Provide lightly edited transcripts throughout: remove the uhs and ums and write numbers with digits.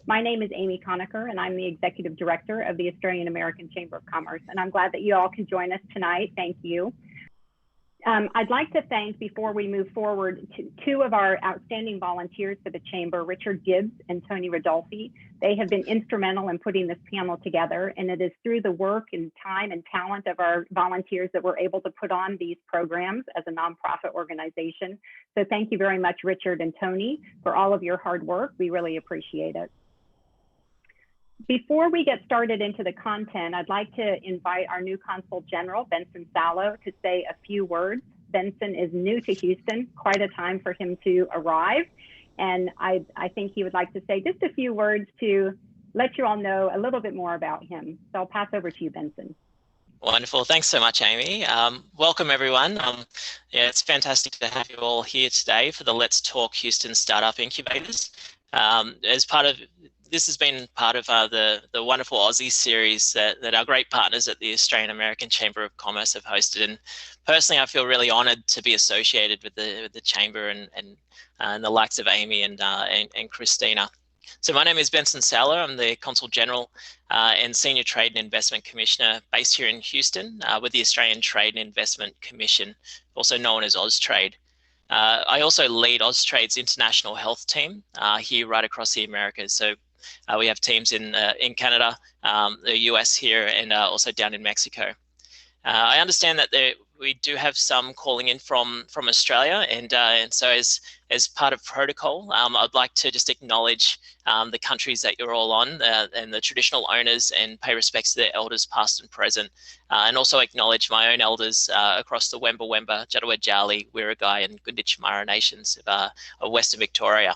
My name is Amy Conacher, and I'm the Executive Director of the Australian American Chamber of Commerce. And I'm glad that you all can join us tonight. Thank you. I'd like to thank, before we move forward, two of our outstanding volunteers for the Chamber, Richard Gibbs and Tony Rodolfi. They have been instrumental in putting this panel together, and it is through the work and time and talent of our volunteers that we're able to put on these programs as a nonprofit organization. So thank you very much, Richard and Tony, for all of your hard work. We really appreciate it. Before we get started into the content, I'd like to invite our new Consul General, Benson Sallow, to say a few words. Benson is new to Houston, quite a time for him to arrive. And I think he would like to say just a few words to let you all know a little bit more about him. So I'll pass over to you, Benson. Wonderful. Thanks so much, Amy. Welcome, everyone. Yeah, it's fantastic to have you all here today for the Let's Talk Houston Startup Incubators. This has been part of the wonderful AUSii Series that our great partners at the Australian American Chamber of Commerce have hosted. And personally, I feel really honoured to be associated with the Chamber and the likes of Amy and Christina. So my name is Benson Sallow. I'm the Consul General and Senior Trade and Investment Commissioner based here in Houston with the Australian Trade and Investment Commission, also known as Austrade. I also lead Austrade's international health team here right across the Americas. So we have teams in Canada, the US here, and also down in Mexico. I understand that we do have some calling in from Australia, and so as part of protocol, I'd like to just acknowledge the countries that you're all on and the traditional owners, and pay respects to their elders past and present, and also acknowledge my own elders across the Wemba Wemba, Jadawajali, Wirragai, and Gunditj Mara nations of Western Victoria.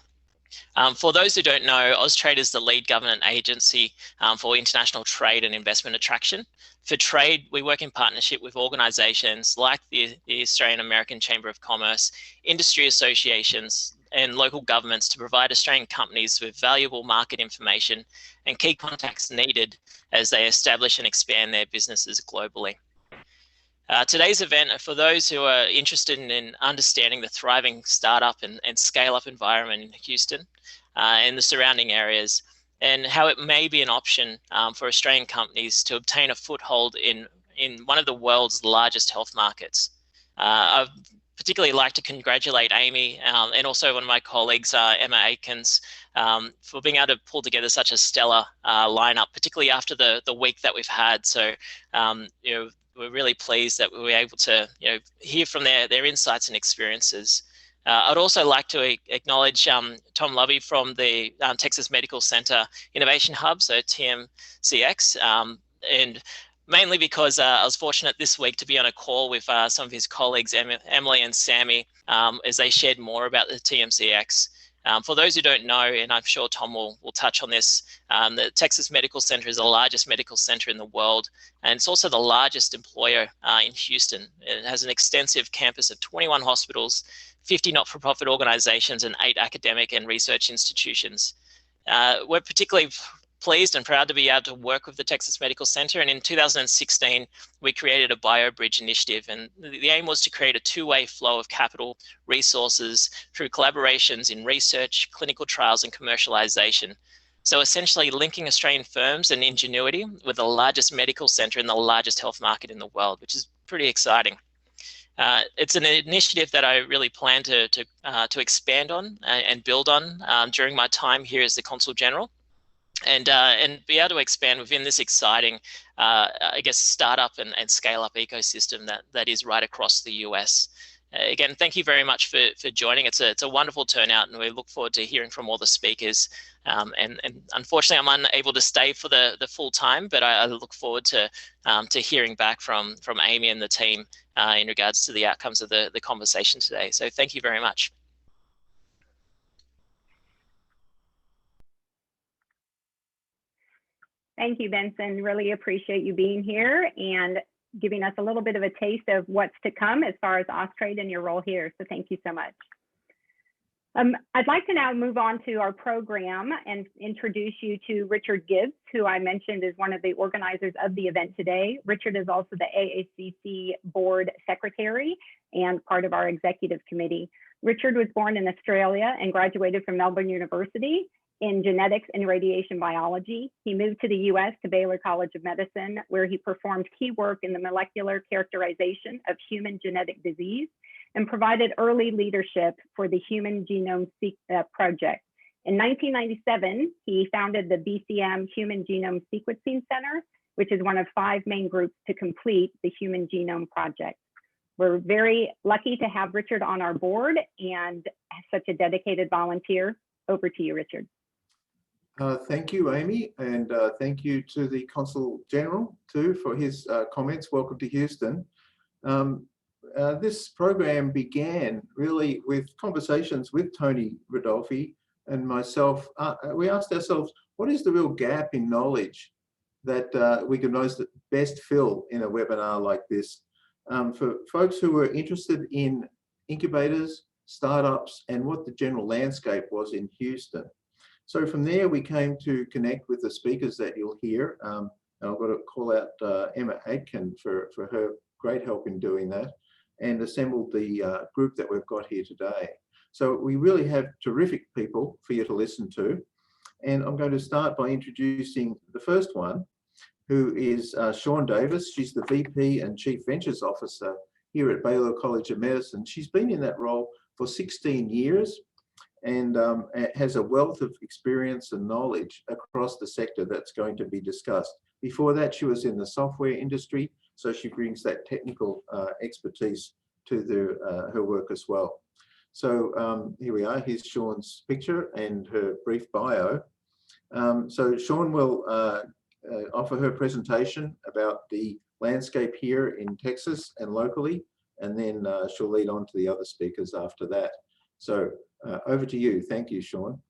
For those who don't know, Austrade is the lead government agency for international trade and investment attraction. For trade, we work in partnership with organisations like the Australian American Chamber of Commerce, industry associations, and local governments to provide Australian companies with valuable market information and key contacts needed as they establish and expand their businesses globally. Today's event, for those who are interested in understanding the thriving startup and scale-up environment in Houston and the surrounding areas, and how it may be an option for Australian companies to obtain a foothold in one of the world's largest health markets. I'd particularly like to congratulate Amy and also one of my colleagues, Emma Aikens, for being able to pull together such a stellar lineup, particularly after the week that we've had. So, we're really pleased that we were able to hear from their insights and experiences. I'd also like to acknowledge Tom Lovey from the Texas Medical Center Innovation Hub, so TMCX, and mainly because I was fortunate this week to be on a call with some of his colleagues, Emily and Sammy, as they shared more about the TMCX. For those who don't know, and I'm sure Tom will touch on this, the Texas Medical Center is the largest medical center in the world, and it's also the largest employer in Houston. It has an extensive campus of 21 hospitals, 50 not-for-profit organizations, and 8 academic and research institutions. We're particularly pleased and proud to be able to work with the Texas Medical Center, and in 2016 we created a BioBridge initiative, and the aim was to create a two-way flow of capital resources through collaborations in research, clinical trials, and commercialization. So essentially linking Australian firms and ingenuity with the largest medical center in the largest health market in the world, which is pretty exciting. It's an initiative that I really plan to expand on and build on during my time here as the Consul General. And be able to expand within this exciting, I guess, startup and scale-up ecosystem that is right across the US. Again, thank you very much for joining. It's a wonderful turnout, and we look forward to hearing from all the speakers. And unfortunately, I'm unable to stay for the full time, but I look forward to hearing back from Amy and the team in regards to the outcomes of the conversation today. So thank you very much. Thank you, Benson. Really appreciate you being here and giving us a little bit of a taste of what's to come as far as Austrade and your role here. So thank you so much. I'd like to now move on to our program and introduce you to Richard Gibbs, who I mentioned is one of the organizers of the event today. Richard is also the AACC board secretary and part of our executive committee. Richard was born in Australia and graduated from Melbourne University in genetics and radiation biology. He moved to the US to Baylor College of Medicine, where he performed key work in the molecular characterization of human genetic disease and provided early leadership for the Human Genome Project. In 1997, he founded the BCM Human Genome Sequencing Center, which is one of 5 main groups to complete the Human Genome Project. We're very lucky to have Richard on our board and such a dedicated volunteer. Over to you, Richard. Thank you, Amy, and thank you to the Consul General too for his comments. Welcome to Houston. This program began really with conversations with Tony Rodolfi and myself. We asked ourselves, what is the real gap in knowledge that we can best fill in a webinar like this? For folks who were interested in incubators, startups, and what the general landscape was in Houston. So from there, we came to connect with the speakers that you'll hear. And I've got to call out Emma Aitken for her great help in doing that, and assembled the group that we've got here today. So we really have terrific people for you to listen to. And I'm going to start by introducing the first one, who is Shawn Davis. She's the VP and Chief Ventures Officer here at Baylor College of Medicine. She's been in that role for 16 years and has a wealth of experience and knowledge across the sector that's going to be discussed. Before that, she was in the software industry, so she brings that technical expertise to her work as well. So here we are. Here's Shawn's picture and her brief bio. So Shawn will offer her presentation about the landscape here in Texas and locally, and then she'll lead on to the other speakers after that. So over to you. Thank you, Shawn.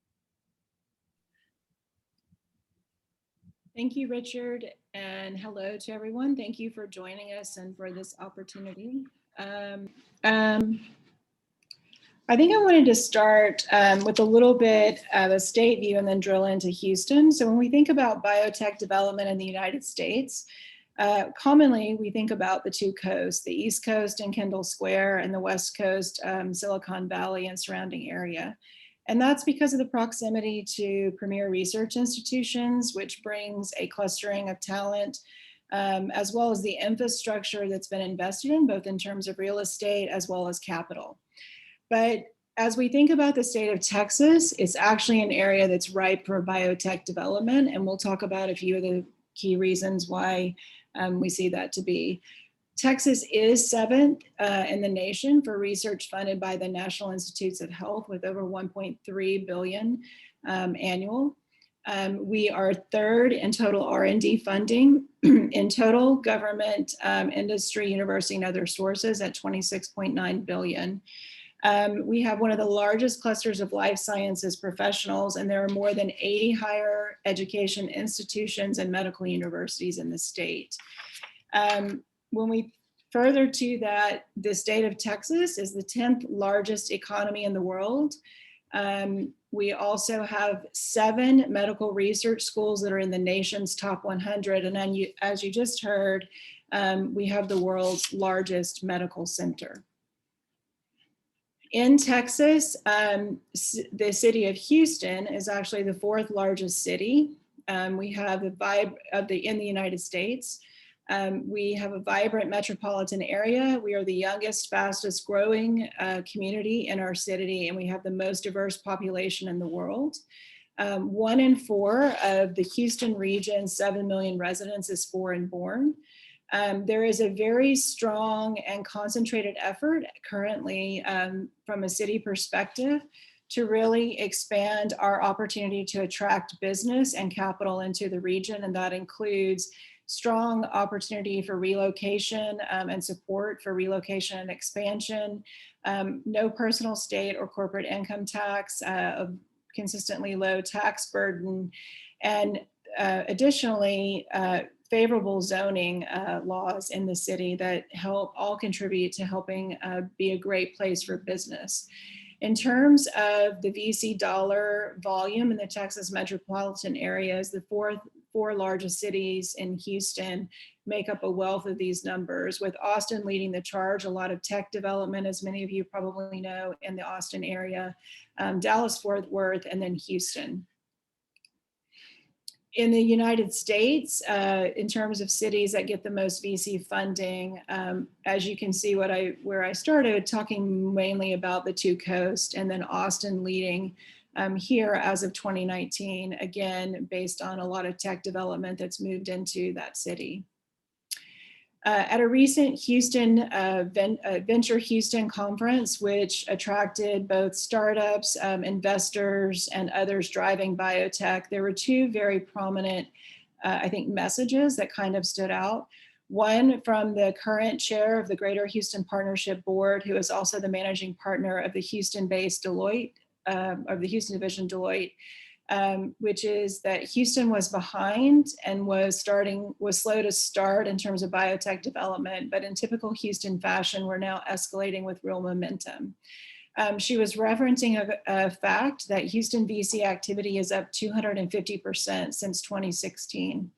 Thank you, Richard, and hello to everyone. Thank you for joining us and for this opportunity. I think I wanted to start with a little bit of a state view and then drill into Houston. So when we think about biotech development in the United States, commonly we think about the 2 coasts, the East Coast and Kendall Square, and the West Coast, Silicon Valley and surrounding area. And that's because of the proximity to premier research institutions, which brings a clustering of talent, as well as the infrastructure that's been invested in, both in terms of real estate as well as capital. But as we think about the state of Texas, it's actually an area that's ripe for biotech development, and we'll talk about a few of the key reasons why we see that to be. Texas is 7th in the nation for research funded by the National Institutes of Health, with over 1.3 billion annual. We are 3rd in total R&D funding, in total government, industry, university, and other sources at 26.9 billion. We have one of the largest clusters of life sciences professionals, and there are more than 80 higher education institutions and medical universities in the state. When we further to that, the state of Texas is the 10th largest economy in the world. We also have 7 medical research schools that are in the nation's top 100. And then as you just heard, we have the world's largest medical center. In Texas, the city of Houston is actually the 4th largest city. We have the vibe of in the United States. We have a vibrant metropolitan area. We are the youngest, fastest growing community in our city, and we have the most diverse population in the world. 1 in 4 of the Houston region's 7 million residents is foreign born. There is a very strong and concentrated effort currently from a city perspective to really expand our opportunity to attract business and capital into the region, and that includes strong opportunity for relocation and support for relocation and expansion, no personal state or corporate income tax, a consistently low tax burden, and additionally, favorable zoning laws in the city that all contribute to helping be a great place for business. In terms of the VC dollar volume in the Texas metropolitan areas, the 4 largest cities in Houston make up a wealth of these numbers, with Austin leading the charge. A lot of tech development, as many of you probably know, in the Austin area, Dallas, Fort Worth, and then Houston. In the United States, in terms of cities that get the most VC funding, as you can see where I started, talking mainly about the two coasts, and then Austin leading here as of 2019, again, based on a lot of tech development that's moved into that city. At a recent Houston Venture Houston conference, which attracted both startups, investors, and others driving biotech, there were two very prominent, I think, messages that kind of stood out. One from the current chair of the Greater Houston Partnership Board, who is also the managing partner of the Houston-based Deloitte, of the Houston division Deloitte, which is that Houston was behind and was slow to start in terms of biotech development, but in typical Houston fashion, we're now escalating with real momentum. She was referencing a fact that Houston VC activity is up 250% since 2016.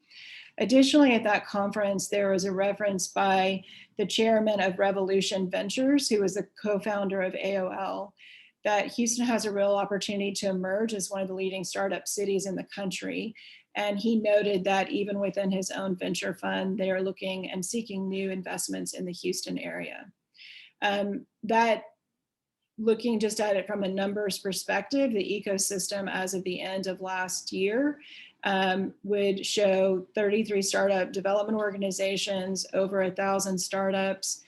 Additionally, at that conference, there was a reference by the chairman of Revolution Ventures, who was the co-founder of AOL, that Houston has a real opportunity to emerge as one of the leading startup cities in the country. And he noted that even within his own venture fund, they are looking and seeking new investments in the Houston area. That, looking just at it from a numbers perspective, the ecosystem as of the end of last year would show 33 startup development organizations, over 1,000 startups,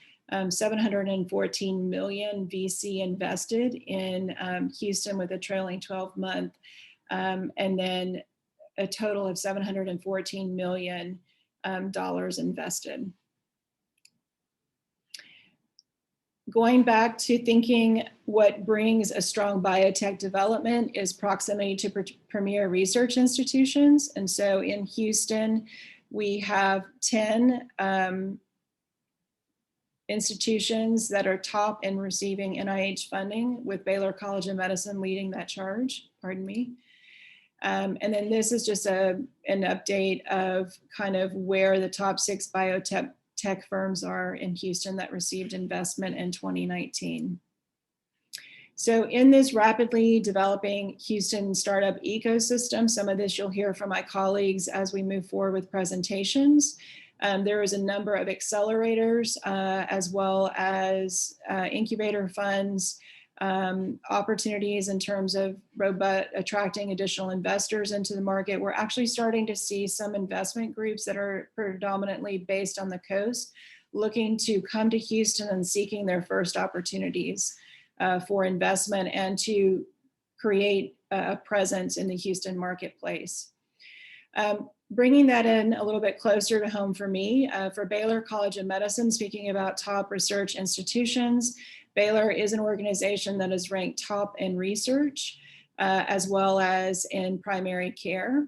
714 million VC invested in Houston with a trailing 12-month, and then a total of $714 million invested. Going back to thinking what brings a strong biotech development is proximity to premier research institutions. And so in Houston, we have 10 institutions that are top in receiving NIH funding, with Baylor College of Medicine leading that charge, pardon me. And then this is just an update of kind of where the top 6 biotech firms are in Houston that received investment in 2019. So in this rapidly developing Houston startup ecosystem, some of this you'll hear from my colleagues as we move forward with presentations. There is a number of accelerators as well as incubator funds, opportunities in terms of attracting additional investors into the market. We're actually starting to see some investment groups that are predominantly based on the coast looking to come to Houston and seeking their first opportunities for investment and to create a presence in the Houston marketplace. Bringing that in a little bit closer to home for me, for Baylor College of Medicine, speaking about top research institutions, Baylor is an organization that is ranked top in research, as well as in primary care.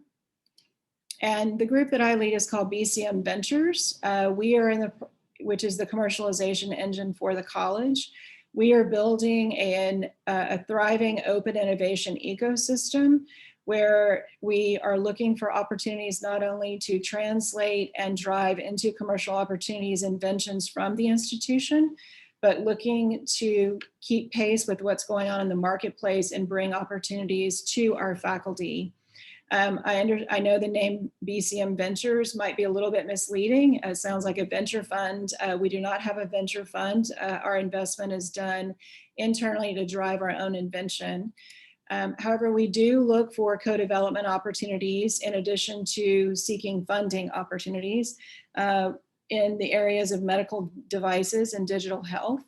And the group that I lead is called BCM Ventures. We are which is the commercialization engine for the college. We are building a thriving open innovation ecosystem where we are looking for opportunities not only to translate and drive into commercial opportunities inventions from the institution, but looking to keep pace with what's going on in the marketplace and bring opportunities to our faculty. I know the name BCM Ventures might be a little bit misleading. It sounds like a venture fund. We do not have a venture fund. Our investment is done internally to drive our own invention. However, we do look for co-development opportunities in addition to seeking funding opportunities in the areas of medical devices and digital health,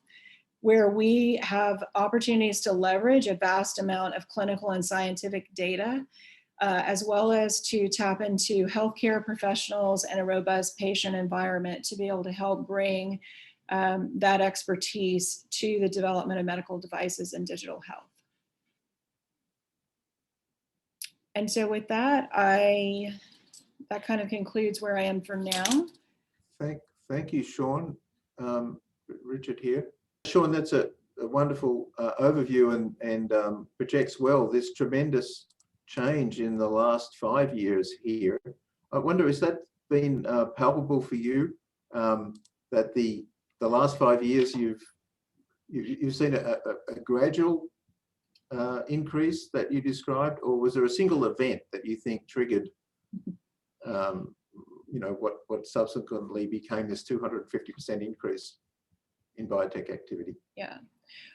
where we have opportunities to leverage a vast amount of clinical and scientific data, as well as to tap into healthcare professionals and a robust patient environment to be able to help bring that expertise to the development of medical devices and digital health. And so with that, that kind of concludes where I am for now. Thank you, Shawn. Richard here. Shawn, that's a wonderful overview and projects well this tremendous change in the last 5 years here. I wonder, has that been palpable for you, that the last 5 years you've seen a gradual increase that you described, or was there a single event that you think triggered you know, what subsequently became this 250% increase in biotech activity. Yeah,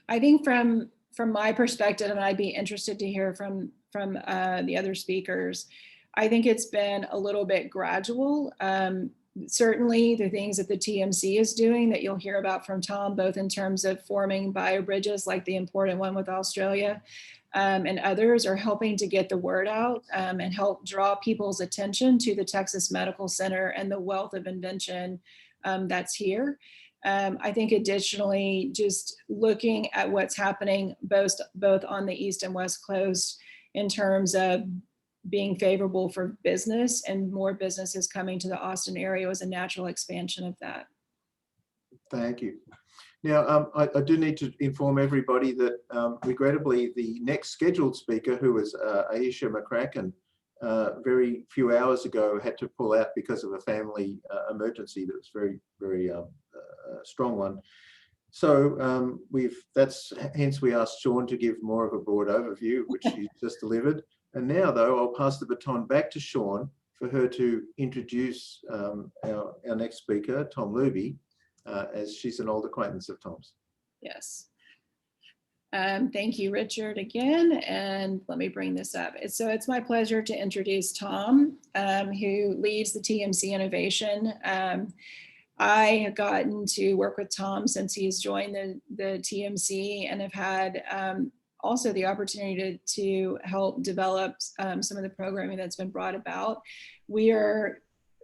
I think from my perspective, and I'd be interested to hear from the other speakers, I think it's been a little bit gradual. Certainly the things that the TMC is doing that you'll hear about from Tom, both in terms of forming biobridges like the important one with Australia, and others are helping to get the word out and help draw people's attention to the Texas Medical Center and the wealth of invention that's here. I think additionally, just looking at what's happening both on the East and West Coast in terms of being favorable for business and more businesses coming to the Austin area was a natural expansion of that. Thank you. Now, I do need to inform everybody that regrettably the next scheduled speaker, who was Aisha McCracken, very few hours ago had to pull out because of a family emergency that was very, very strong one. So hence we asked Shawn to give more of a broad overview, which he just delivered. And now, though, I'll pass the baton back to Shawn for her to introduce our next speaker, Tom Luby, as she's an old acquaintance of Tom's. Yes. Thank you, Richard, again. And let me bring this up. So it's my pleasure to introduce Tom, who leads the TMC Innovation. I have gotten to work with Tom since he's joined the TMC and have had also the opportunity to help develop some of the programming that's been brought about. We are,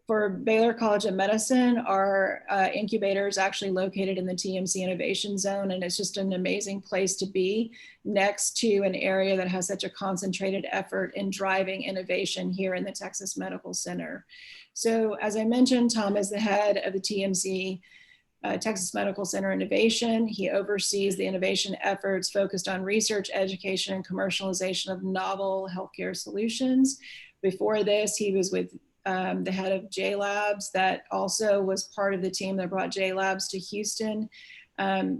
for Baylor College of Medicine, our incubator is actually located in the TMC Innovation Zone, and it's just an amazing place to be next to an area that has such a concentrated effort in driving innovation here in the Texas Medical Center. So as I mentioned, Tom is the head of the TMC Texas Medical Center Innovation. He oversees the innovation efforts focused on research, education, and commercialization of novel healthcare solutions. Before this, he was with the head of J Labs, that also was part of the team that brought J Labs to Houston,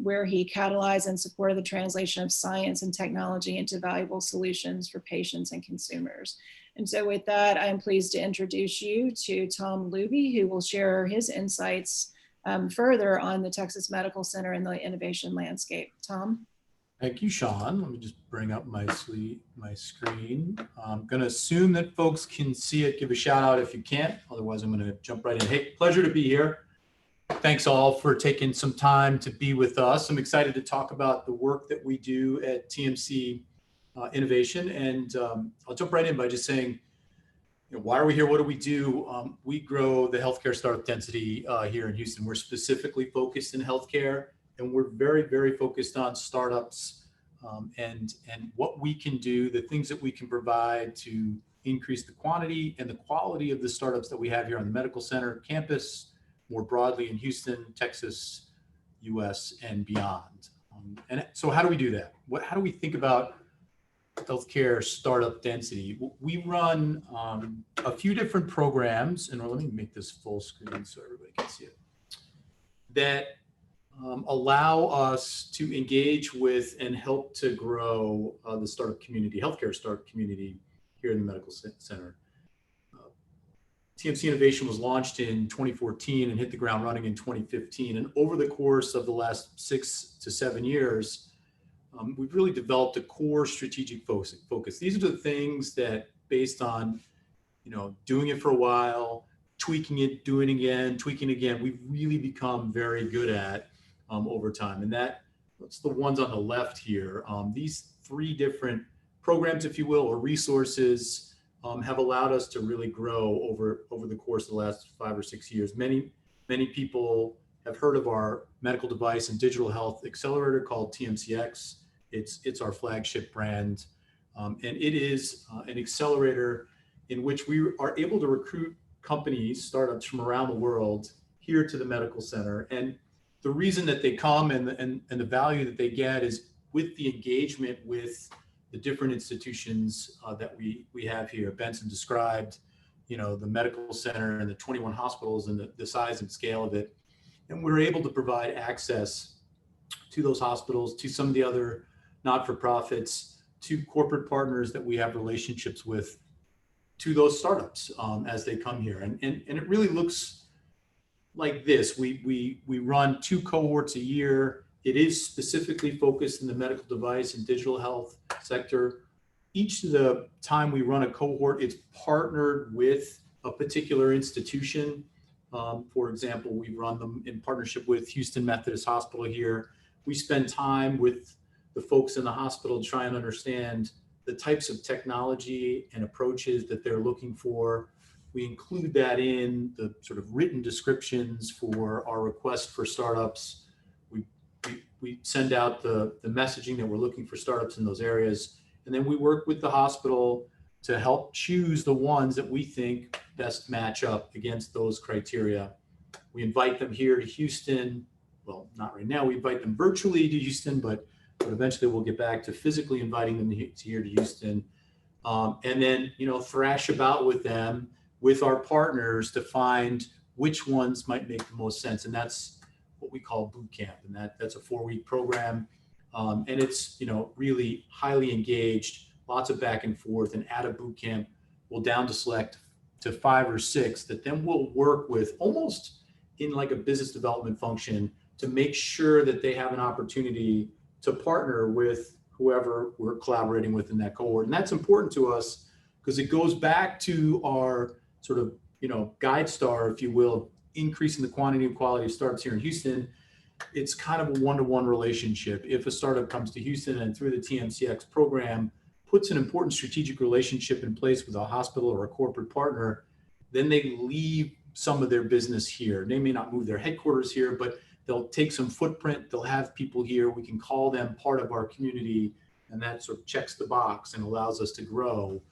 where he catalyzed and supported the translation of science and technology into valuable solutions for patients and consumers. And so with that, I'm pleased to introduce you to Tom Luby, who will share his insights further on the Texas Medical Center and the innovation landscape. Tom? Thank you, Shawn. Let me just bring up my screen. I'm going to assume that folks can see it. Give a shout out if you can't. Otherwise, I'm going to jump right in. Hey, pleasure to be here. Thanks all for taking some time to be with us. I'm excited to talk about the work that we do at TMC Innovation. And I'll jump right in by just saying, why are we here? What do we do? We grow the healthcare startup density here in Houston. We're specifically focused in healthcare, and we're very, very focused on startups and what we can do, the things that we can provide to increase the quantity and the quality of the startups that we have here on the medical center campus, more broadly in Houston, Texas, US, and beyond. And so how do we do that? How do we think about healthcare startup density? We run a few different programs, and let me make this full screen so everybody can see it, that allow us to engage with and help to grow the startup community, healthcare startup community here in the medical center. TMC Innovation was launched in 2014 and hit the ground running in 2015. And over the course of the last 6 to 7 years, we've really developed a core strategic focus. These are the things that, based on, doing it for a while, tweaking it, doing it again, tweaking again, we've really become very good at over time. And that's the ones on the left here. These 3 different programs, if you will, or resources have allowed us to really grow over the course of the last 5 or 6 years. Many people have heard of our medical device and digital health accelerator called TMCX. It's our flagship brand, and it is an accelerator in which we are able to recruit companies, startups from around the world here to the medical center. And the reason that they come and the value that they get is with the engagement with the different institutions that we have here. Benson described, the medical center and the 21 hospitals and the size and scale of it. And we're able to provide access to those hospitals, to some of the other not-for-profits, to corporate partners that we have relationships with, to those startups as they come here. And it really looks like this. We run 2 cohorts a year. It is specifically focused in the medical device and digital health sector. Each of the time we run a cohort, it's partnered with a particular institution. For example, we run them in partnership with Houston Methodist Hospital here. We spend time with the folks in the hospital to try and understand the types of technology and approaches that they're looking for. We include that in the sort of written descriptions for our request for startups. We send out the messaging that we're looking for startups in those areas. And then we work with the hospital to help choose the ones that we think best match up against those criteria. We invite them here to Houston. Well, not right now. We invite them virtually to Houston, but eventually we'll get back to physically inviting them here to Houston. And then, thrash about with them, with our partners, to find which ones might make the most sense. And that's what we call boot camp. And that's a 4-week program. And it's, really highly engaged, lots of back and forth. And at a boot camp, we'll down to select to 5 or 6 that then we'll work with almost in like a business development function to make sure that they have an opportunity to partner with whoever we're collaborating with in that cohort. And that's important to us because it goes back to our sort of, guide star, if you will, increasing the quantity and quality of startups here in Houston. It's kind of a one-to-one relationship. If a startup comes to Houston and through the TMCX program puts an important strategic relationship in place with a hospital or a corporate partner, then they leave some of their business here. They may not move their headquarters here, but they'll take some footprint. They'll have people here. We can call them part of our community, and that sort of checks the box and allows us to grow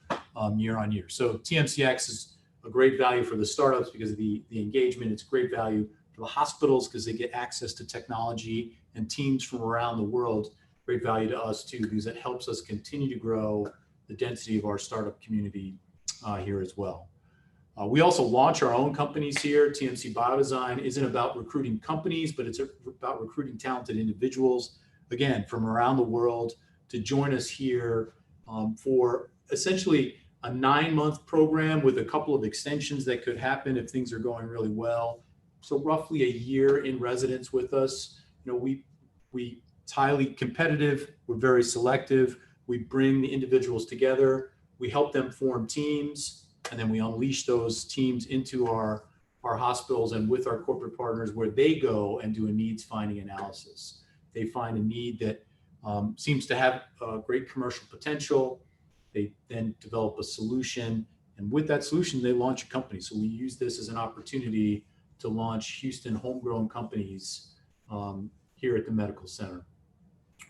year on year. So TMCX is a great value for the startups because of the engagement. It's great value for the hospitals because they get access to technology and teams from around the world. Great value to us too, because it helps us continue to grow the density of our startup community here as well. We also launch our own companies here. TMC Biodesign isn't about recruiting companies, but it's about recruiting talented individuals, again, from around the world to join us here for essentially a 9-month program with a couple of extensions that could happen if things are going really well. So roughly a year in residence with us. It's highly competitive. We're very selective. We bring the individuals together. We help them form teams, and then we unleash those teams into our hospitals and with our corporate partners, where they go and do a needs finding analysis. They find a need that seems to have great commercial potential. They then develop a solution, and with that solution, they launch a company. So we use this as an opportunity to launch Houston homegrown companies here at the medical center.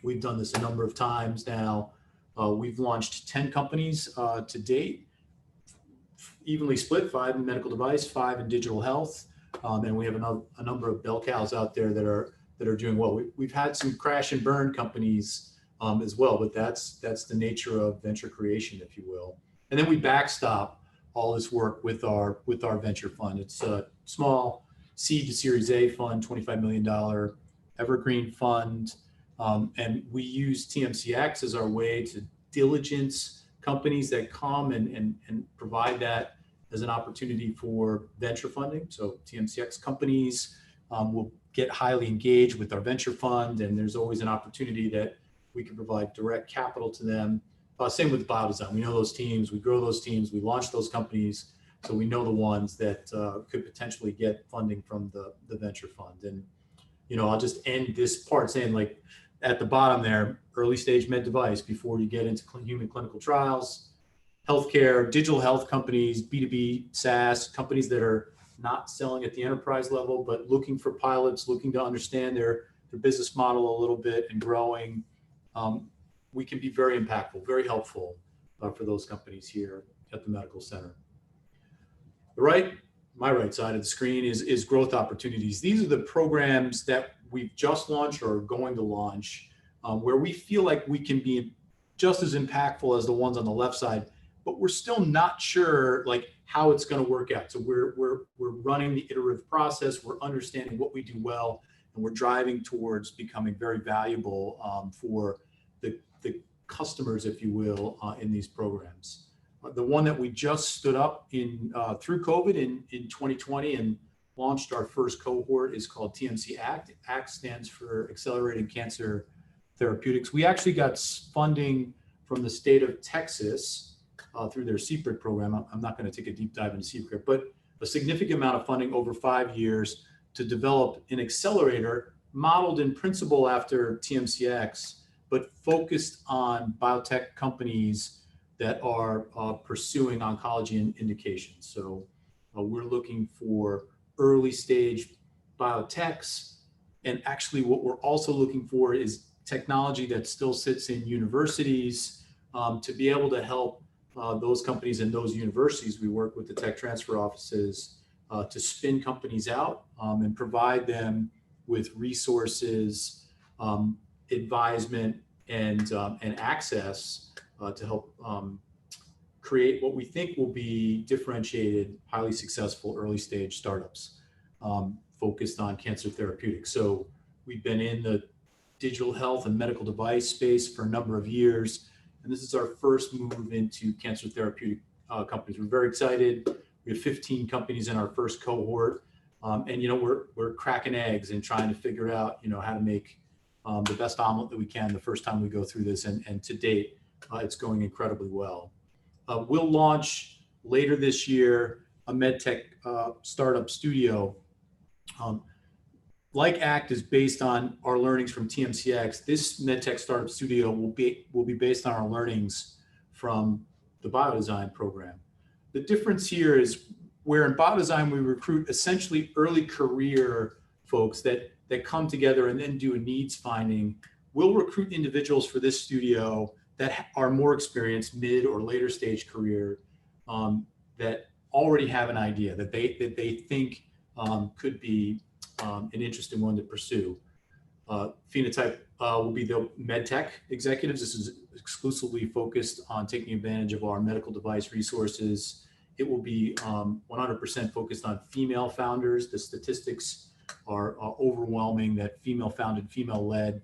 We've done this a number of times now. We've launched 10 companies to date, evenly split, 5 in medical device, 5 in digital health. And we have a number of bell cows out there that are doing well. We've had some crash and burn companies as well, but that's the nature of venture creation, if you will. And then we backstop all this work with our venture fund. It's a small seed to Series A fund, $25 million evergreen fund. And we use TMCX as our way to diligence companies that come and provide that as an opportunity for venture funding. So TMCX companies will get highly engaged with our venture fund, and there's always an opportunity that we can provide direct capital to them. Same with Biodesign. We know those teams, we grow those teams, we launch those companies, so we know the ones that could potentially get funding from the venture fund. And I'll just end this part saying, like, at the bottom there, early stage med device before you get into human clinical trials, healthcare, digital health companies, B2B SaaS companies that are not selling at the enterprise level, but looking for pilots, looking to understand their business model a little bit and growing. We can be very impactful, very helpful for those companies here at the medical center. My right side of the screen is growth opportunities. These are the programs that we've just launched or are going to launch, where we feel like we can be just as impactful as the ones on the left side, but we're still not sure like how it's going to work out. So we're running the iterative process. We're understanding what we do well, and we're driving towards becoming very valuable for the customers, if you will, in these programs. The one that we just stood up through COVID in 2020 and launched our first cohort is called TMC ACT. ACT stands for Accelerating Cancer Therapeutics. We actually got funding from the state of Texas through their CPRIT program. I'm not going to take a deep dive into CPRIT, but a significant amount of funding over 5 years to develop an accelerator modeled in principle after TMCX, but focused on biotech companies that are pursuing oncology indications. So we're looking for early stage biotechs. And actually what we're also looking for is technology that still sits in universities to be able to help those companies and those universities. We work with the tech transfer offices to spin companies out and provide them with resources, advisement, and access to help create what we think will be differentiated, highly successful early stage startups focused on cancer therapeutics. So we've been in the digital health and medical device space for a number of years, and this is our first move into cancer therapeutic companies. We're very excited. We have 15 companies in our first cohort, and we're cracking eggs and trying to figure out how to make the best omelet that we can the first time we go through this, and to date it's going incredibly well. We'll launch later this year a medtech startup studio. Like ACT is based on our learnings from TMCX, this medtech startup studio will be based on our learnings from the biodesign program. The difference here is where in biodesign we recruit essentially early career folks that come together and then do a needs finding. We'll recruit individuals for this studio that are more experienced, mid or later stage career, that already have an idea that they think could be an interesting one to pursue. Phenotype will be the medtech executives. This is exclusively focused on taking advantage of our medical device resources. It will be 100% focused on female founders. The statistics are overwhelming that female-founded, female-led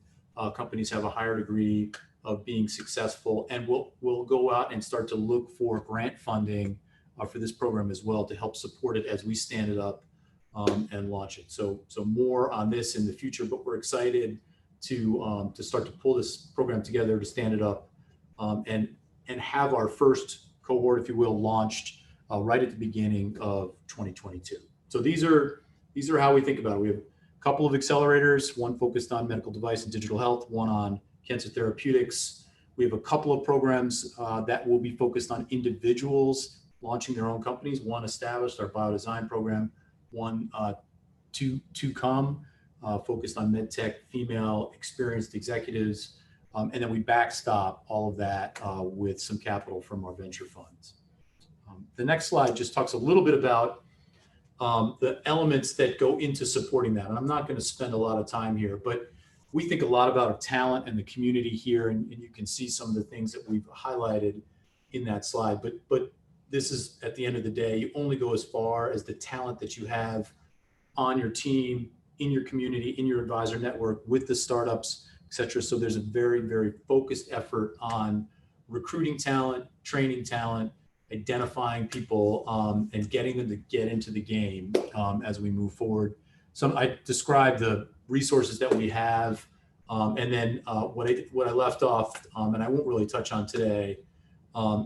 companies have a higher degree of being successful, and we'll go out and start to look for grant funding for this program as well to help support it as we stand it up and launch it. So more on this in the future, but we're excited to start to pull this program together, to stand it up, and have our first cohort, if you will, launched right at the beginning of 2022. So these are how we think about it. We have a couple of accelerators, one focused on medical device and digital health, one on cancer therapeutics. We have a couple of programs that will be focused on individuals launching their own companies. One established, our biodesign program, one to come, focused on medtech, female experienced executives. And then we backstop all of that with some capital from our venture funds. The next slide just talks a little bit about the elements that go into supporting that. And I'm not going to spend a lot of time here, but we think a lot about our talent and the community here, and you can see some of the things that we've highlighted in that slide. But this is, at the end of the day, you only go as far as the talent that you have on your team, in your community, in your advisor network, with the startups, et cetera. So there's a very, very focused effort on recruiting talent, training talent, identifying people, and getting them to get into the game as we move forward. So I described the resources that we have, and then what I left off, and I won't really touch on today,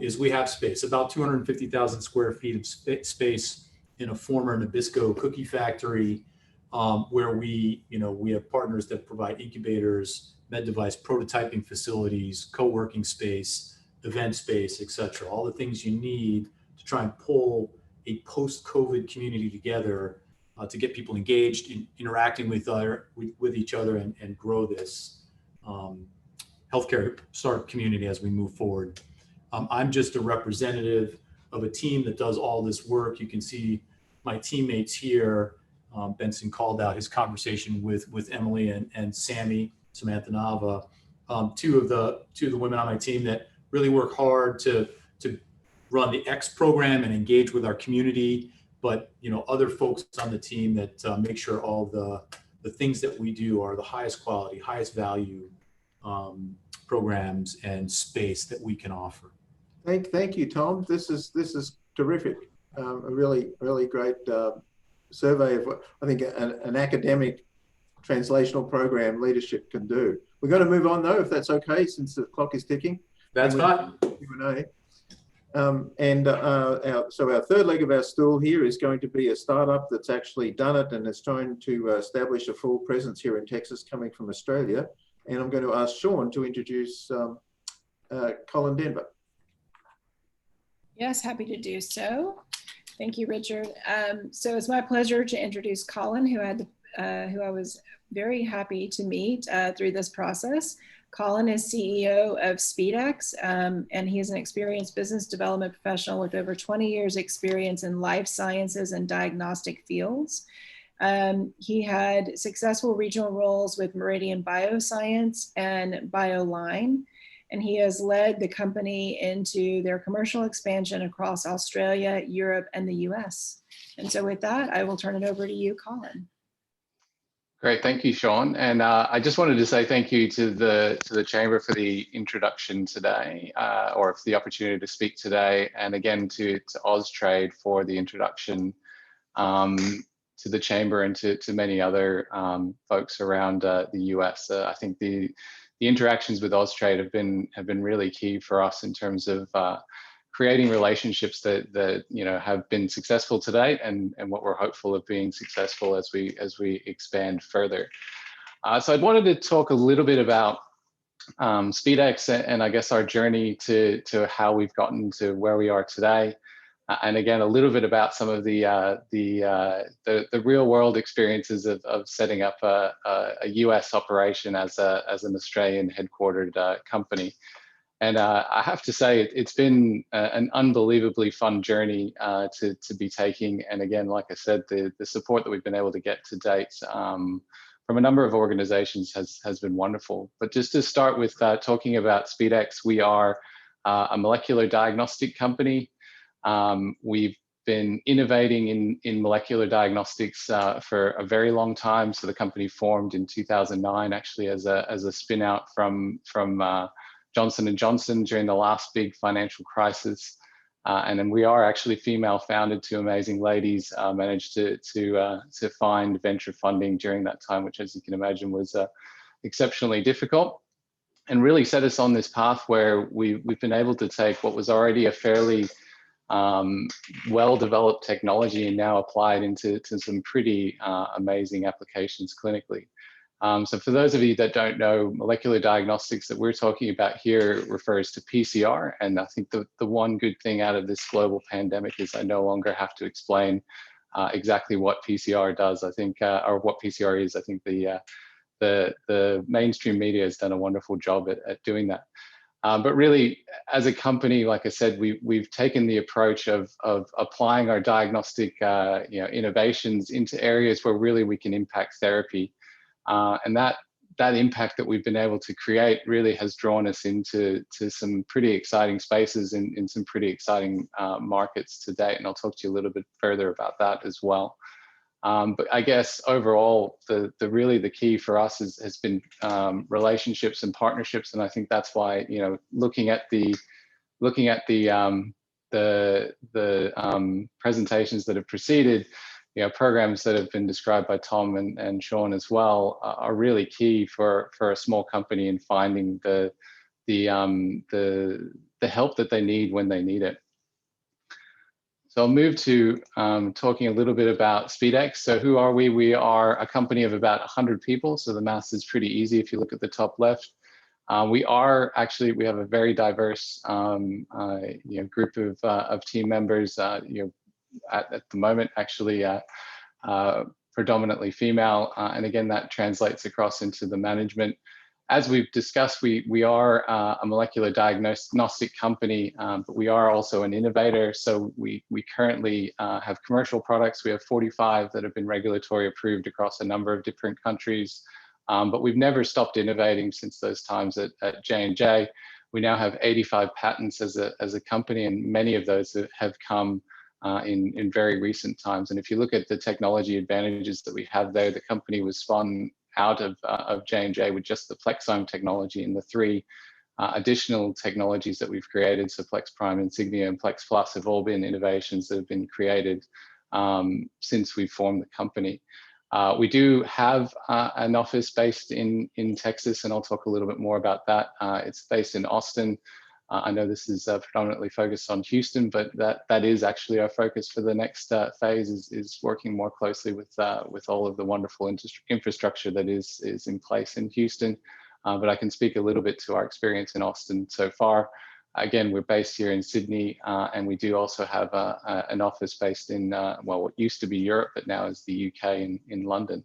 is we have space, about 250,000 square feet of space in a former Nabisco cookie factory, where we have partners that provide incubators, med device prototyping facilities, co-working space, event space, et cetera. All the things you need to try and pull a post-COVID community together to get people engaged in interacting with each other and grow this healthcare startup community as we move forward. I'm just a representative of a team that does all this work. You can see my teammates here. Benson called out his conversation with Emily and Samantha Nava, two of the women on my team that really work hard to run the X program and engage with our community. But other folks on the team that make sure all the things that we do are the highest quality, highest value programs and space that we can offer. Thank you, Tom. This is terrific. A really great survey of what I think an academic translational program leadership can do. We're going to move on though, if that's okay, since the clock is ticking. That's fine. Q&A. So our third leg of our stool here is going to be a startup that's actually done it and is trying to establish a full presence here in Texas, coming from Australia. And I'm going to ask Shawn to introduce Colin Denver. Yes, happy to do so. Thank you, Richard. So it's my pleasure to introduce Colin, who I was very happy to meet through this process. Colin is CEO of SpeeDx, and he is an experienced business development professional with over 20 years experience in life sciences and diagnostic fields. He had successful regional roles with Meridian Bioscience and BioLine, and he has led the company into their commercial expansion across Australia, Europe, and the US. And so with that, I will turn it over to you, Colin. Great, thank you, Shawn. And I just wanted to say thank you to the Chamber for the introduction today, or for the opportunity to speak today, and again to Austrade for the introduction to the Chamber and to many other folks around the US. I think the interactions with Austrade have been really key for us in terms of creating relationships that have been successful to date, and what we're hopeful of being successful as we expand further. So I wanted to talk a little bit about SpeeDx and I guess our journey to how we've gotten to where we are today, and again a little bit about some of the real world experiences of setting up a US operation as an Australian headquartered company. And I have to say, it's been an unbelievably fun journey to be taking. And again, like I said, the support that we've been able to get to date from a number of organizations has been wonderful. But just to start with talking about SpeeDx, we are a molecular diagnostic company. We've been innovating in molecular diagnostics for a very long time. So the company formed in 2009, actually as a spin out from Johnson & Johnson during the last big financial crisis. And then we are actually female founded, two amazing ladies managed to find venture funding during that time, which as you can imagine was exceptionally difficult, and really set us on this path where we've been able to take what was already a fairly well-developed technology and now apply it into some pretty amazing applications clinically. So for those of you that don't know, molecular diagnostics that we're talking about here refers to PCR. And I think the one good thing out of this global pandemic is I no longer have to explain exactly what PCR does. I think, or what PCR is. I think the mainstream media has done a wonderful job at doing that. But really, as a company, like I said, we've taken the approach of applying our diagnostic innovations into areas where really we can impact therapy. And that impact that we've been able to create really has drawn us into some pretty exciting spaces in some pretty exciting markets to date. And I'll talk to you a little bit further about that as well. But I guess overall, the key for us has been relationships and partnerships. And I think that's why, looking at the presentations that have preceded, programs that have been described by Tom and Shawn as well are really key for a small company in finding the help that they need when they need it. So I'll move to talking a little bit about SpeeDx. So who are we? We are a company of about 100 people. So the math is pretty easy if you look at the top left. We have a very diverse group of team members. At the moment, actually predominantly female, and again that translates across into the management. As we've discussed, we are a molecular diagnostic company, but we are also an innovator. So we currently have commercial products. We have 45 that have been regulatory approved across a number of different countries, but we've never stopped innovating since those times at J&J. We now have 85 patents as a company, and many of those have come in very recent times. And if you look at the technology advantages that we have there, the company was spun out of J&J with just the Plexome technology and the 3 additional technologies that we've created. So Plex Prime, Insignia, and Plex Plus have all been innovations that have been created since we formed the company. We do have an office based in Texas, and I'll talk a little bit more about that. It's based in Austin. I know this is predominantly focused on Houston, but that is actually our focus for the next phase, is working more closely with all of the wonderful infrastructure that is in place in Houston. But I can speak a little bit to our experience in Austin so far. Again, we're based here in Sydney, and we do also have an office based in, well, what used to be Europe, but now is the UK in London.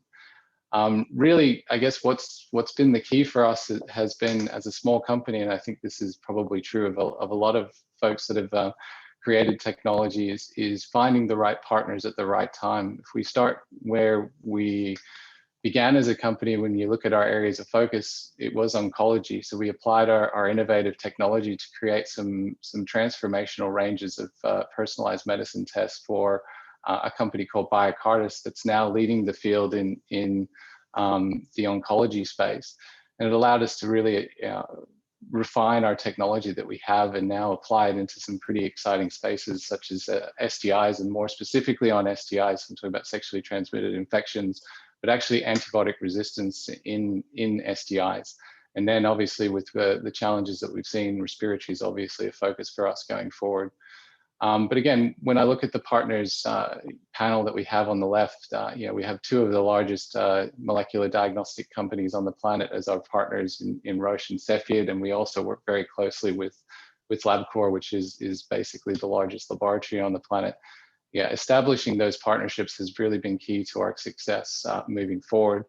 Really, I guess what's been the key for us has been, as a small company, and I think this is probably true of a lot of folks that have created technology, is finding the right partners at the right time. If we start where we began as a company, when you look at our areas of focus, it was oncology. So we applied our innovative technology to create some transformational ranges of personalized medicine tests for a company called brightest that's now leading the field in the oncology space. And it allowed us to really refine our technology that we have and now apply it into some pretty exciting spaces, such as STIs, and more specifically on STIs. I'm talking about sexually transmitted infections, but actually antibiotic resistance in STIs. And then obviously with the challenges that we've seen, respiratory is obviously a focus for us going forward. But again, when I look at the partners panel that we have on the left, you know, we have two of the largest molecular diagnostic companies on the planet as our partners in Roche and Cepheid, and we also work very closely with LabCorp, which is basically the largest laboratory on the planet. Yeah, establishing those partnerships has really been key to our success moving forward.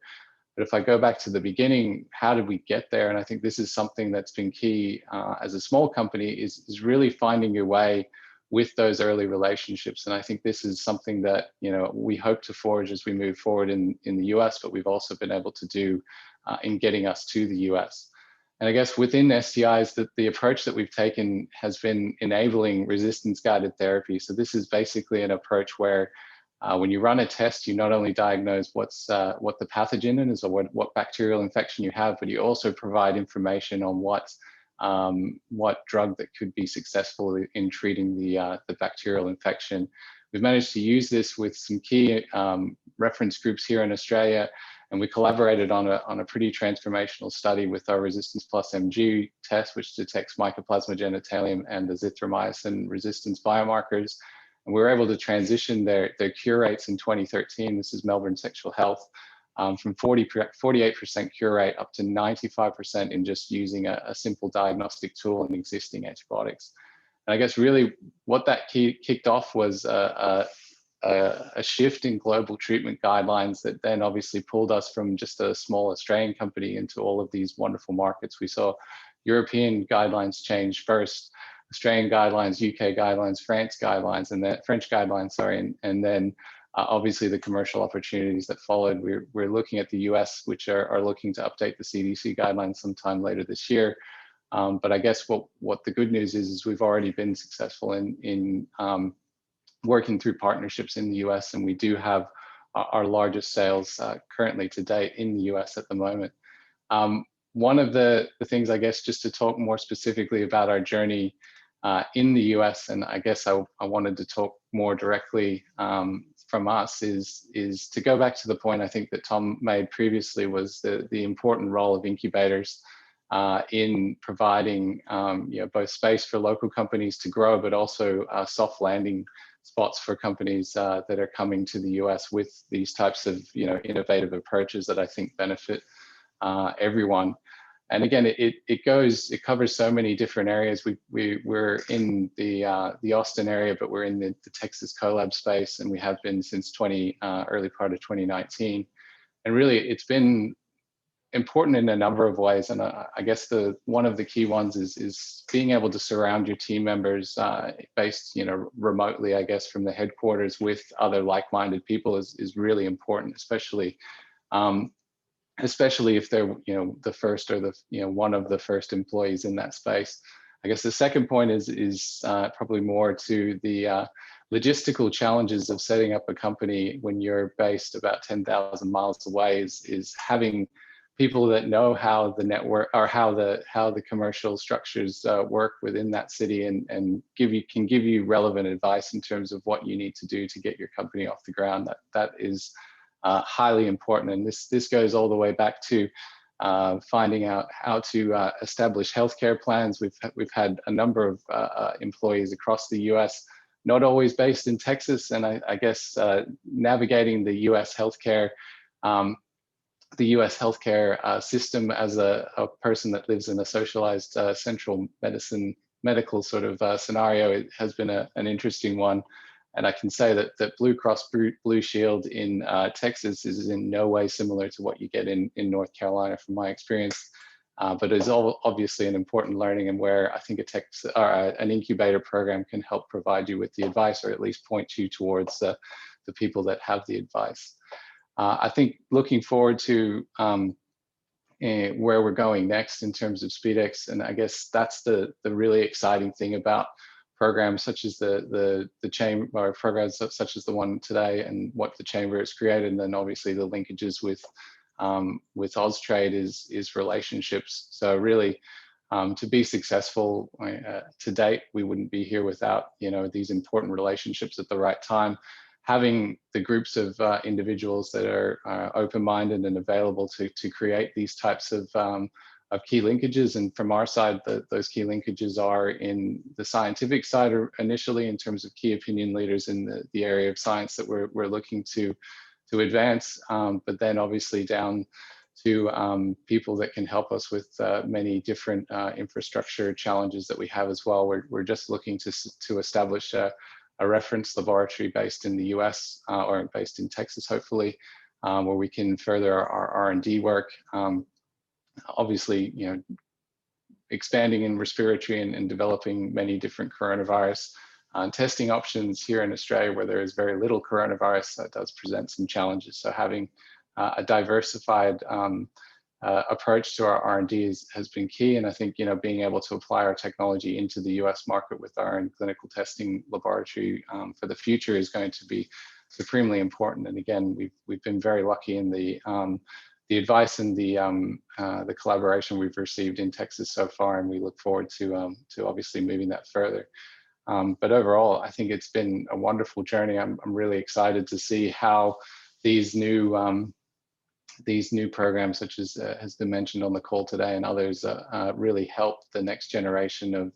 But if I go back to the beginning, how did we get there? And I think this is something that's been key as a small company, is really finding your way with those early relationships. And I think this is something that, you know, we hope to forge as we move forward in the US, but we've also been able to do in getting us to the US. And I guess within STIs, the approach that we've taken has been enabling resistance-guided therapy. So this is basically an approach where when you run a test, you not only diagnose what the pathogen is, or what bacterial infection you have, but you also provide information on what drug that could be successful in treating the bacterial infection. We've managed to use this with some key reference groups here in Australia, and we collaborated on a pretty transformational study with our Resistance Plus MG test, which detects Mycoplasma genitalium and azithromycin resistance biomarkers. And we were able to transition their cure rates in 2013, this is Melbourne Sexual Health, from 48% cure rate up to 95% in just using a simple diagnostic tool and existing antibiotics. And I guess really what that kicked off was a shift in global treatment guidelines that then obviously pulled us from just a small Australian company into all of these wonderful markets. We saw European guidelines change first, Australian guidelines, UK guidelines, France guidelines, and then French guidelines, sorry, and then obviously the commercial opportunities that followed. We're looking at the US, which are looking to update the CDC guidelines sometime later this year. But I guess what the good news is we've already been successful in working through partnerships in the US, and we do have our largest sales currently to date in the US at the moment. One of the things, I guess, just to talk more specifically about our journey in the US, and I guess I wanted to talk more directly from us, is to go back to the point I think that Tom made previously, was the important role of incubators in providing you know, both space for local companies to grow, but also soft landing spots for companies that are coming to the US with these types of, you know, innovative approaches that I think benefit everyone. And again, it covers so many different areas. We're in the Austin area, but we're in the Texas collab space, and we have been since early part of 2019. And really, it's been important in a number of ways. And I guess one of the key ones is being able to surround your team members based, you know, remotely, I guess, from the headquarters with other like-minded people is really important, especially if they're, you know, the first or one of the first employees in that space. I guess the second point is probably more to the logistical challenges of setting up a company when you're based about 10,000 miles away, is having people that know how the network or how the commercial structures work within that city, and can give you relevant advice in terms of what you need to do to get your company off the ground. That is highly important, and this goes all the way back to finding out how to establish healthcare plans. We've had a number of employees across the U.S., not always based in Texas, and I guess navigating the U.S. healthcare system as a person that lives in a socialized central medicine medical sort of scenario, it has been an interesting one. And I can say that Blue Cross Blue Shield in Texas is in no way similar to what you get in North Carolina from my experience, but it's obviously an important learning, and where I think an incubator program can help provide you with the advice, or at least point you towards the people that have the advice. I think looking forward to where we're going next in terms of SpeeDx, and I guess that's the really exciting thing about programs such as the chamber, or programs such as the one today, and what the chamber has created, and then obviously the linkages with Austrade is relationships. So really, to be successful to date, we wouldn't be here without these important relationships at the right time. Having the groups of individuals that are open-minded and available to create these types of key linkages. And from our side, those key linkages are in the scientific side initially, in terms of key opinion leaders in the area of science that we're looking to advance, but then obviously down to people that can help us with many different infrastructure challenges that we have as well. We're just looking to establish a reference laboratory based in the US or based in Texas, hopefully, where we can further our R&D work. Obviously, expanding in respiratory and developing many different coronavirus testing options here in Australia, where there is very little coronavirus, that does present some challenges. So having a diversified approach to our R&D has been key. And I think, being able to apply our technology into the US market with our own clinical testing laboratory for the future is going to be supremely important. And again, we've been very lucky in the advice and the collaboration we've received in Texas so far, and we look forward to obviously moving that further. But overall, I think it's been a wonderful journey. I'm really excited to see how these new programs, such as has been mentioned on the call today, and others, really help the next generation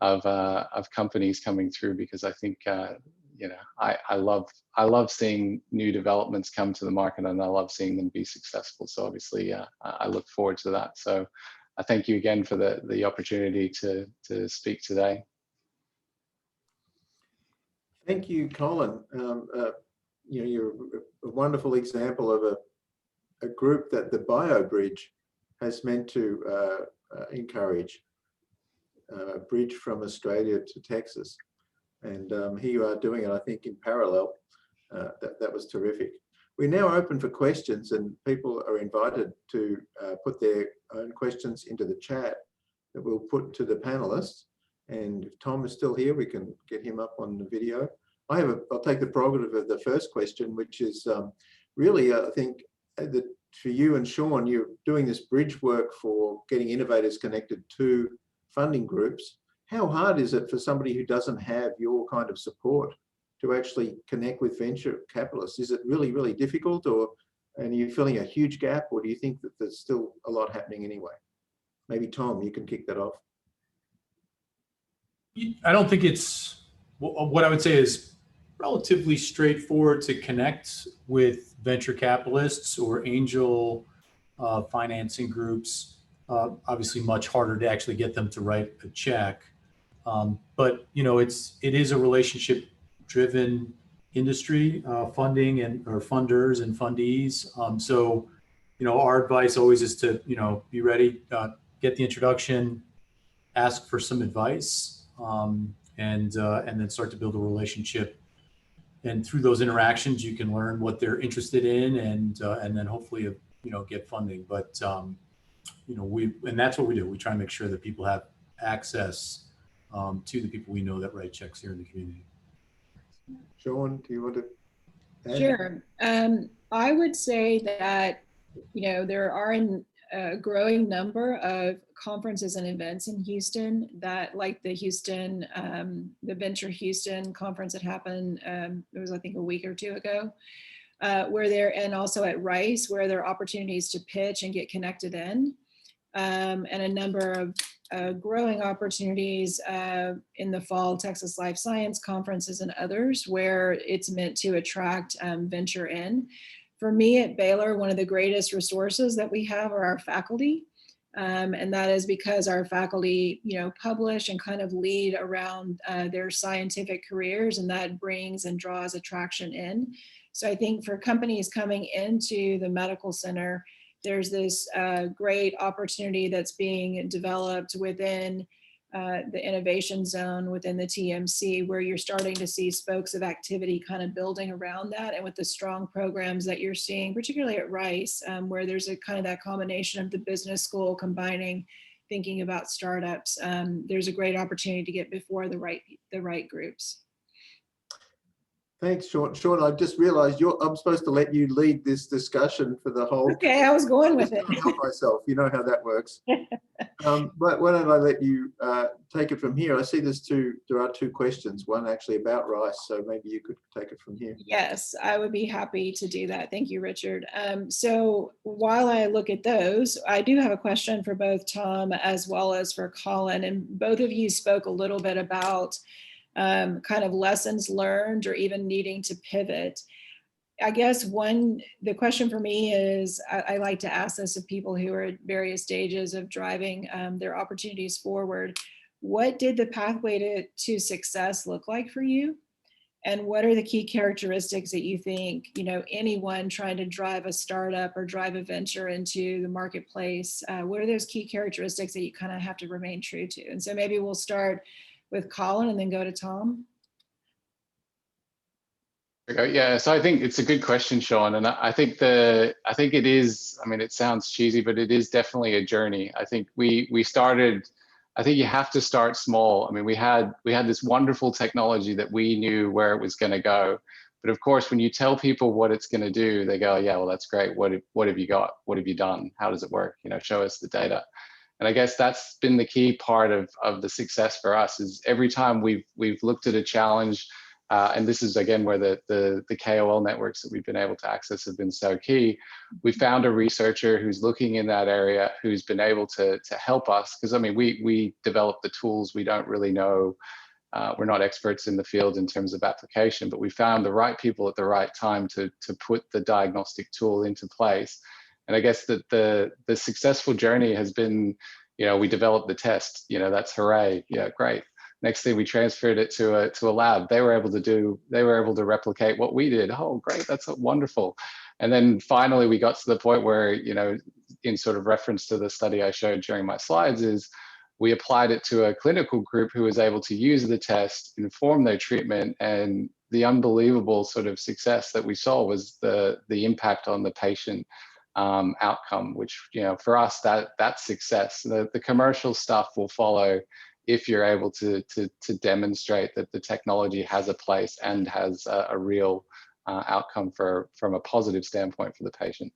of companies coming through. Because I think I love seeing new developments come to the market, and I love seeing them be successful. So obviously, I look forward to that. So I thank you again for the opportunity to speak today. Thank you, Colin. You're a wonderful example of a group that the BioBridge has meant to encourage, a bridge from Australia to Texas. And here you are doing it, I think, in parallel. That was terrific. We're now open for questions, and people are invited to put their own questions into the chat that we'll put to the panelists. And if Tom is still here, we can get him up on the video. I'll take the prerogative of the first question, which is really, I think, that for you and Shawn, you're doing this bridge work for getting innovators connected to funding groups. How hard is it for somebody who doesn't have your kind of support to actually connect with venture capitalists? Is it really, really difficult, and are you feeling a huge gap, or do you think that there's still a lot happening anyway? Maybe Tom, you can kick that off. I don't think it's, what I would say is relatively straightforward to connect with venture capitalists or angel financing groups. Obviously much harder to actually get them to write a check. But it is a relationship driven industry, funding or funders and fundees. So our advice always is to be ready, get the introduction, ask for some advice, and then start to build a relationship. And through those interactions, you can learn what they're interested in, and then hopefully get funding. But and that's what we do. We try and make sure that people have access to the people we know that write checks here in the community. Shawn, do you want to add? Sure. I would say that there are a growing number of conferences and events in Houston that, like the Venture Houston conference that happened, it was I think a week or two ago, and also at Rice, where there are opportunities to pitch and get connected in, and a number of growing opportunities in the fall, Texas Life Science conferences and others, where it's meant to attract venture in. For me at Baylor, one of the greatest resources that we have are our faculty. And that is because our faculty, publish and kind of lead around their scientific careers, and that brings and draws attraction in. So I think for companies coming into the medical center, there's this great opportunity that's being developed within the innovation zone within the TMC, where you're starting to see spokes of activity kind of building around that. And with the strong programs that you're seeing, particularly at Rice, where there's a kind of that combination of the business school combining thinking about startups, there's a great opportunity to get before the right groups. Thanks, Shawn. Shawn, I just realized I'm supposed to let you lead this discussion for the whole. Okay, I was going with it. I help myself. You know how that works. But why don't I let you take it from here? I see there are two questions, one actually about Rice, so maybe you could take it from here. Yes, I would be happy to do that. Thank you, Richard. So while I look at those, I do have a question for both Tom as well as for Colin, and both of you spoke a little bit about kind of lessons learned or even needing to pivot. I guess the question for me is, I like to ask this of people who are at various stages of driving their opportunities forward. What did the pathway to success look like for you? And what are the key characteristics that you think, anyone trying to drive a startup or drive a venture into the marketplace, what are those key characteristics that you kind of have to remain true to? And so maybe we'll start with Colin and then go to Tom. Yeah, so I think it's a good question, Shawn, and I think it is. I mean, it sounds cheesy, but it is definitely a journey. I think we started. I think you have to start small. I mean, we had this wonderful technology that we knew where it was going to go, but of course, when you tell people what it's going to do, they go, "Yeah, well, that's great. What have you got? What have you done? How does it work? Show us the data." And I guess that's been the key part of the success for us, is every time we've looked at a challenge, and this is again where the KOL networks that we've been able to access have been so key. We found a researcher who's looking in that area, who's been able to help us, because I mean we develop the tools. We don't really know. We're not experts in the field in terms of application, but we found the right people at the right time to put the diagnostic tool into place. And I guess that the successful journey has been, we developed the test, that's hooray. Yeah, great. Next thing, we transferred it to a lab. They were able to replicate what we did. Oh, great, that's wonderful. And then finally, we got to the point where, in sort of reference to the study I showed during my slides, is we applied it to a clinical group who was able to use the test, inform their treatment, and the unbelievable sort of success that we saw was the impact on the patient outcome, which, for us, that's success. The commercial stuff will follow if you're able to demonstrate that the technology has a place and has a real outcome from a positive standpoint for the patient.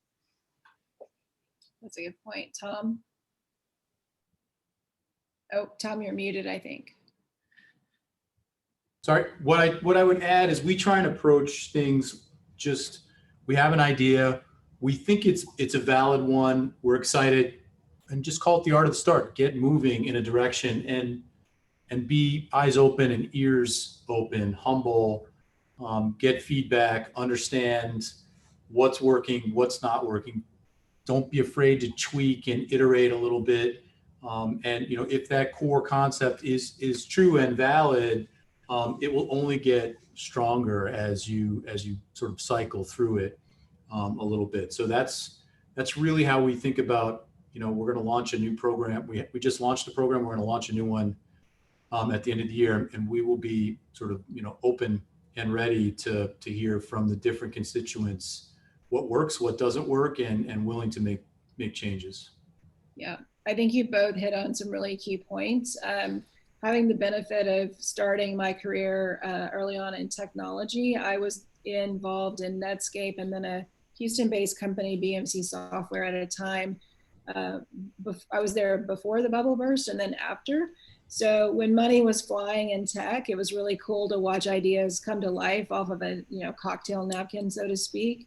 That's a good point. Tom? Oh, Tom, you're muted, I think. Sorry, what I would add is we try and approach things we have an idea, we think it's a valid one, we're excited, and just call it the art of the start. Get moving in a direction and be eyes open and ears open, humble, get feedback, understand what's working, what's not working. Don't be afraid to tweak and iterate a little bit. And if that core concept is true and valid, it will only get stronger as you sort of cycle through it a little bit. So that's really how we think about, we're going to launch a new program. We just launched a program. We're going to launch a new one at the end of the year, and we will be sort of open and ready to hear from the different constituents what works, what doesn't work, and willing to make changes. Yeah, I think you both hit on some really key points. Having the benefit of starting my career early on in technology, I was involved in Netscape and then a Houston-based company, BMC Software, at a time. I was there before the bubble burst and then after. So when money was flying in tech, it was really cool to watch ideas come to life off of a cocktail napkin, so to speak.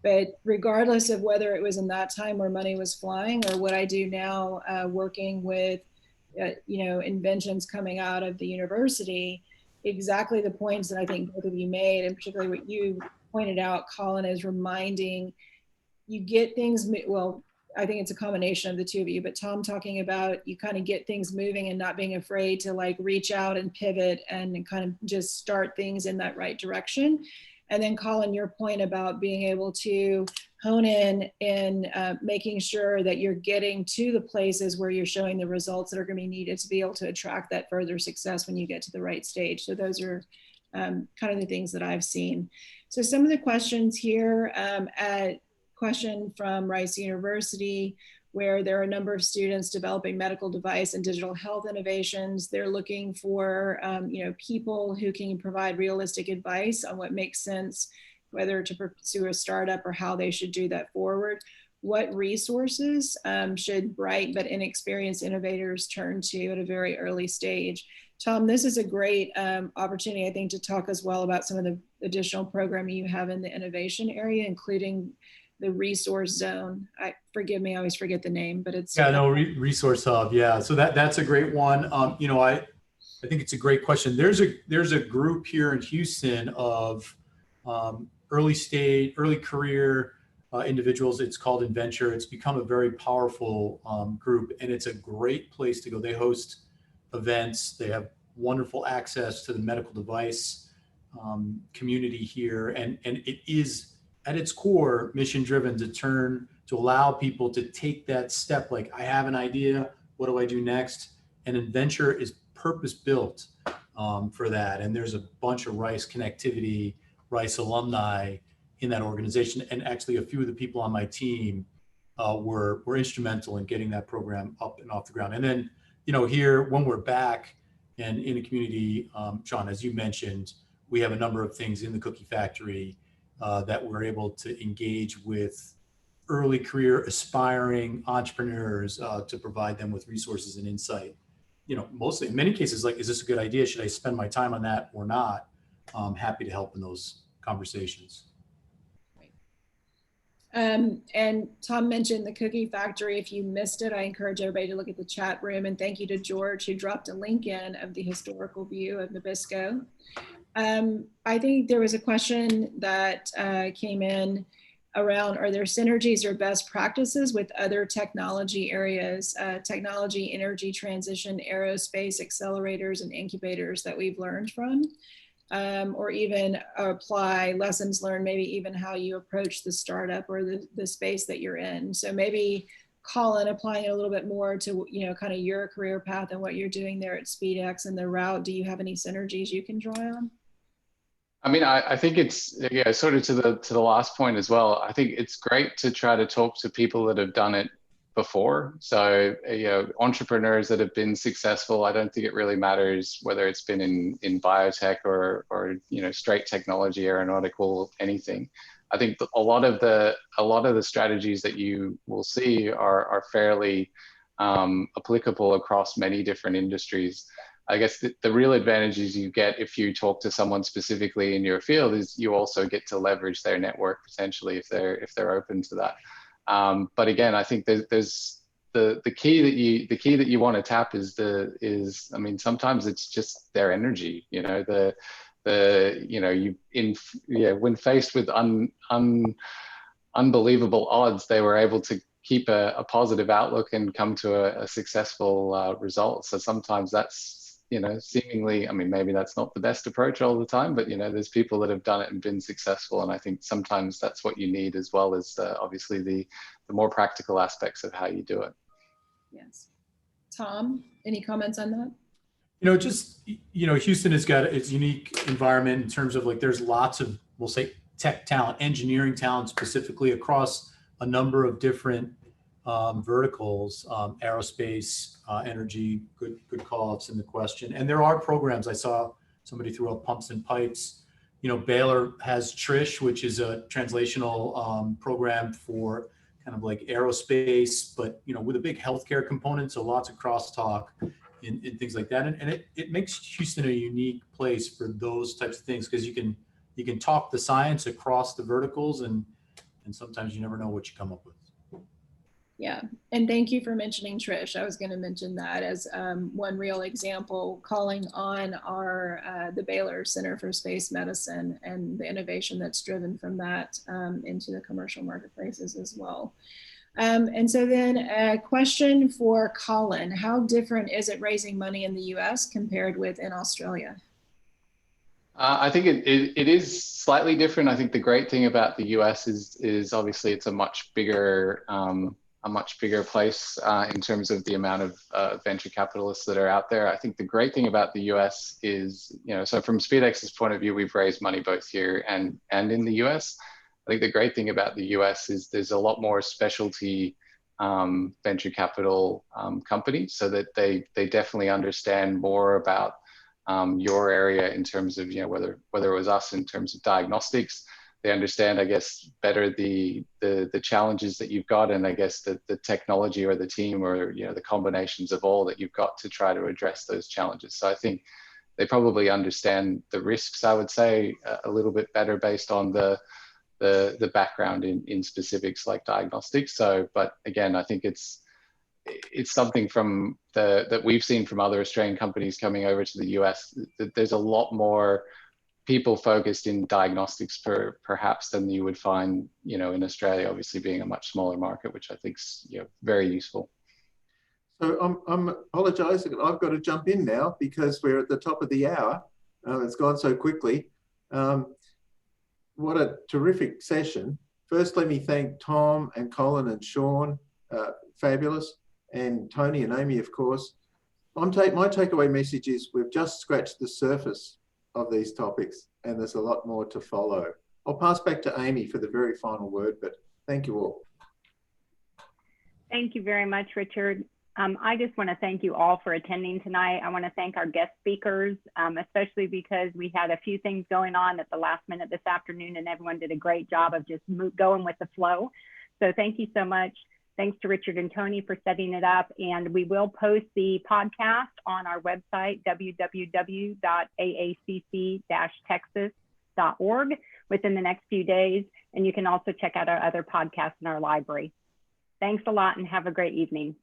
But regardless of whether it was in that time where money was flying or what I do now, working with inventions coming out of the university, exactly the points that I think both of you made, and particularly what you pointed out, Colin, is reminding you get things, well, I think it's a combination of the two of you, but Tom talking about you kind of get things moving and not being afraid to like reach out and pivot and kind of just start things in that right direction. And then Colin, your point about being able to hone in and making sure that you're getting to the places where you're showing the results that are going to be needed to be able to attract that further success when you get to the right stage. So those are kind of the things that I've seen. So some of the questions here, question from Rice University, where there are a number of students developing medical device and digital health innovations. They're looking for people who can provide realistic advice on what makes sense, whether to pursue a startup or how they should do that forward. What resources should bright but inexperienced innovators turn to at a very early stage? Tom, this is a great opportunity, I think, to talk as well about some of the additional programming you have in the innovation area, including the resource zone. Forgive me, I always forget the name, but it's Resource Hub. Yeah, so that's a great one. I think it's a great question. There's a group here in Houston of early career individuals. It's called Inventure. It's become a very powerful group, and it's a great place to go. They host events. They have wonderful access to the medical device community here, and it is at its core mission driven to allow people to take that step. Like, I have an idea, what do I do next? And Inventure is purpose built for that. And there's a bunch of Rice connectivity, Rice alumni in that organization. And actually a few of the people on my team were instrumental in getting that program up and off the ground. And then, here, when we're back and in a community, Shawn, as you mentioned, we have a number of things in the Cookie Factory that we're able to engage with early career aspiring entrepreneurs to provide them with resources and insight. Mostly in many cases, like, is this a good idea? Should I spend my time on that or not? I'm happy to help in those conversations. And Tom mentioned the Cookie Factory. If you missed it, I encourage everybody to look at the chat room, and thank you to George, who dropped a link in of the historical view of Nabisco. I think there was a question that came in around, are there synergies or best practices with other technology areas, technology, energy transition, aerospace, accelerators, and incubators that we've learned from? Or even apply lessons learned, maybe even how you approach the startup or the space that you're in. So maybe Colin, applying it a little bit more to kind of your career path and what you're doing there at SpeeDx and the route. Do you have any synergies you can draw on? I mean, I think it's, sort of to the last point as well. I think it's great to try to talk to people that have done it before. So, entrepreneurs that have been successful. I don't think it really matters whether it's been in biotech or straight technology, aeronautical, anything. I think a lot of the strategies that you will see are fairly applicable across many different industries. I guess the real advantages you get if you talk to someone specifically in your field is you also get to leverage their network potentially if they're open to that. But again, I think there's the key that you want to tap is I mean, sometimes it's just their energy. When faced with unbelievable odds, they were able to keep a positive outlook and come to a successful result. So sometimes that's, seemingly, I mean, maybe that's not the best approach all the time, but, there's people that have done it and been successful. And I think sometimes that's what you need, as well as obviously the more practical aspects of how you do it. Yes. Tom, any comments on that? Houston has got its unique environment in terms of, like, there's lots of, we'll say, tech talent, engineering talent specifically across a number of different verticals, aerospace, energy, good call-outs in the question. And there are programs. I saw somebody threw up pumps and pipes. Baylor has TRISH, which is a translational program for kind of like aerospace, but with a big healthcare component, so lots of crosstalk in things like that. And it makes Houston a unique place for those types of things, because you can talk the science across the verticals, and sometimes you never know what you come up with. Yeah, and thank you for mentioning Trish. I was going to mention that as one real example, calling on the Baylor Center for Space Medicine and the innovation that's driven from that into the commercial marketplaces as well. And so then a question for Colin: how different is it raising money in the US compared with in Australia? I think it is slightly different. I think the great thing about the US is obviously it's a much bigger place in terms of the amount of venture capitalists that are out there. I think the great thing about the US is, so from SpeeDx's point of view, we've raised money both here and in the US. I think the great thing about the US is there's a lot more specialty venture capital companies, so that they definitely understand more about your area in terms of, whether it was us in terms of diagnostics. They understand, I guess, better the challenges that you've got, and I guess the technology or the team or the combinations of all that you've got to try to address those challenges. So I think they probably understand the risks, I would say, a little bit better based on the background in specifics like diagnostics. So, but again, I think it's something from that we've seen from other Australian companies coming over to the US, that there's a lot more people focused in diagnostics perhaps than you would find, in Australia, obviously being a much smaller market, which I think is very useful. So I'm apologizing, I've got to jump in now because we're at the top of the hour. It's gone so quickly. What a terrific session. First, let me thank Tom and Colin and Shawn, fabulous, and Tony and Amy, of course. My takeaway message is we've just scratched the surface of these topics, and there's a lot more to follow. I'll pass back to Amy for the very final word, but thank you all. Thank you very much, Richard. I just want to thank you all for attending tonight. I want to thank our guest speakers, especially because we had a few things going on at the last minute this afternoon, and everyone did a great job of just going with the flow. So thank you so much. Thanks to Richard and Tony for setting it up. And we will post the podcast on our website, www.aacc-texas.org, within the next few days. And you can also check out our other podcasts in our library. Thanks a lot and have a great evening.